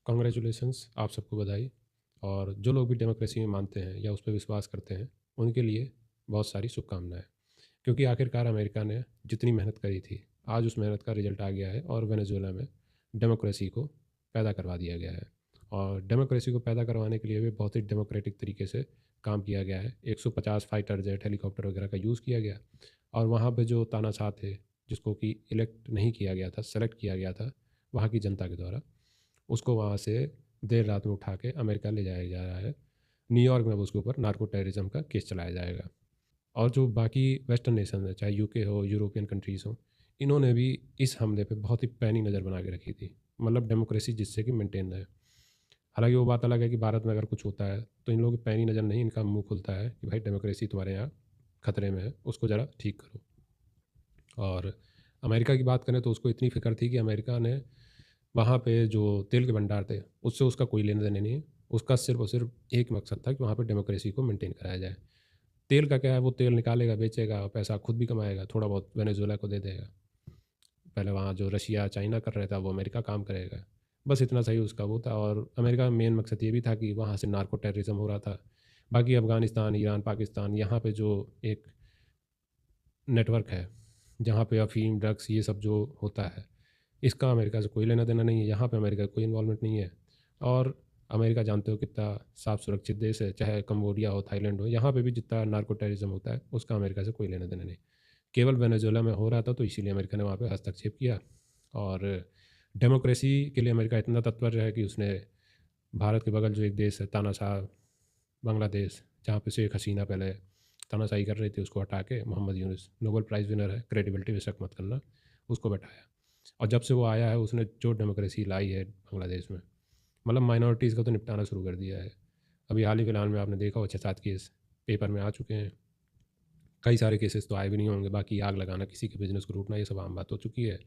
Congratulations, आप सबको बधाई। और जो लोग भी डेमोक्रेसी में मानते हैं या उस पर विश्वास करते हैं, उनके लिए बहुत सारी शुभकामनाएं। क्योंकि आखिरकार अमेरिका ने जितनी मेहनत करी थी, आज उस मेहनत का रिजल्ट आ गया है और वेनेजुएला में डेमोक्रेसी को पैदा करवा दिया गया है। और डेमोक्रेसी को पैदा करवाने के लिए भी बहुत ही डेमोक्रेटिक तरीके से काम किया गया है। 150 फाइटर जेट, हेलीकॉप्टर वगैरह का यूज़ किया गया। और वहाँ पे जो तानाशाह थे, जिसको कि इलेक्ट नहीं किया गया था, सेलेक्ट किया गया था वहाँ की जनता के द्वारा, उसको वहाँ से देर रात में उठा के अमेरिका ले जाया जा रहा है। न्यूयॉर्क में अब उसके ऊपर नार्को टेररिज्म का केस चलाया जाएगा। और जो बाकी वेस्टर्न नेशन है, चाहे यूके हो, यूरोपियन कंट्रीज़ हो, इन्होंने भी इस हमले पे बहुत ही पैनी नज़र बना के रखी थी। मतलब डेमोक्रेसी जिससे कि मेंटेन रहे। हालांकि वो बात अलग है कि भारत में अगर कुछ होता है तो इन लोगों की पैनी नज़र नहीं, इनका मुंह खुलता है कि भाई डेमोक्रेसी तुम्हारे यहाँ खतरे में है, उसको ज़रा ठीक करो। और अमेरिका की बात करें तो उसको इतनी फ़िक्र थी कि अमेरिका ने वहाँ पे जो तेल के भंडार थे, उससे उसका कोई लेना देना नहीं है। उसका सिर्फ़ और सिर्फ एक मकसद था कि वहाँ पे डेमोक्रेसी को मेंटेन कराया जाए। तेल का क्या है, वो तेल निकालेगा, बेचेगा, पैसा खुद भी कमाएगा, थोड़ा बहुत वेनेजुएला को दे देगा। पहले वहाँ जो रशिया, चाइना कर रहा था, वो अमेरिका काम करेगा। बस इतना सही उसका वो था। और अमेरिका का मेन मकसद ये भी था कि वहाँ से नार्को टेररिज्म हो रहा था। बाकी अफ़गानिस्तान, ईरान, पाकिस्तान, यहाँ पे जो एक नेटवर्क है, जहाँ पे अफ़ीम, ड्रग्स ये सब जो होता है, इसका अमेरिका से कोई लेना देना नहीं है। यहाँ पे अमेरिका का कोई इन्वॉल्वमेंट नहीं है। और अमेरिका जानते हो कितना साफ सुरक्षित देश है, चाहे कम्बोडिया हो, थाईलैंड हो, यहाँ पे भी जितना नार्को टेररिज्म होता है उसका अमेरिका से कोई लेना देना नहीं। केवल वेनेजुएला में हो रहा था तो इसीलिए अमेरिका ने वहाँ पे हस्तक्षेप किया। और डेमोक्रेसी के लिए अमेरिका इतना तत्पर है कि उसने भारत के बगल जो एक देश है तानाशाह, बांग्लादेश, जहाँ पे शेख हसीना पहले तानाशाही कर रही थी, उसको हटा के Mohammad Yunus, Nobel prize winner है, क्रेडिबिलिटी पे शक मत करना, उसको बैठाया। और जब से वो आया है उसने जो डेमोक्रेसी लाई है बांग्लादेश में, मतलब माइनॉरिटीज़ का तो निपटाना शुरू कर दिया है। अभी हाल ही फिलहाल में आपने देखा हो 6-7 केस पेपर में आ चुके हैं। कई सारे केसेस तो आए भी नहीं होंगे। बाकी आग लगाना, किसी के बिजनेस को लूटना, ये सब आम बात हो चुकी है।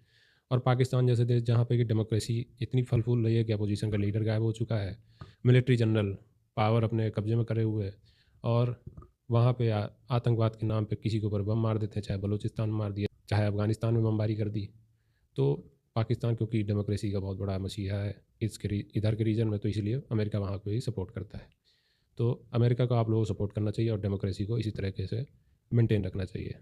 और पाकिस्तान जैसे देश जहाँ पे कि डेमोक्रेसी इतनी फल फूल रही है कि अपोजिशन का लीडर गायब हो चुका है, मिलिट्री जनरल पावर अपने कब्जे में करे हुए है, और वहाँ पे आतंकवाद के नाम पे किसी के ऊपर बम मार देते हैं, चाहे बलूचिस्तान में मार दिया, चाहे अफगानिस्तान में बमबारी कर दी। तो पाकिस्तान क्योंकि डेमोक्रेसी का बहुत बड़ा मसीहा है इधर के रीजन में, तो इसलिए अमेरिका वहाँ को ही सपोर्ट करता है। तो अमेरिका को आप लोगों को सपोर्ट करना चाहिए और डेमोक्रेसी को इसी तरीके से मेंटेन रखना चाहिए।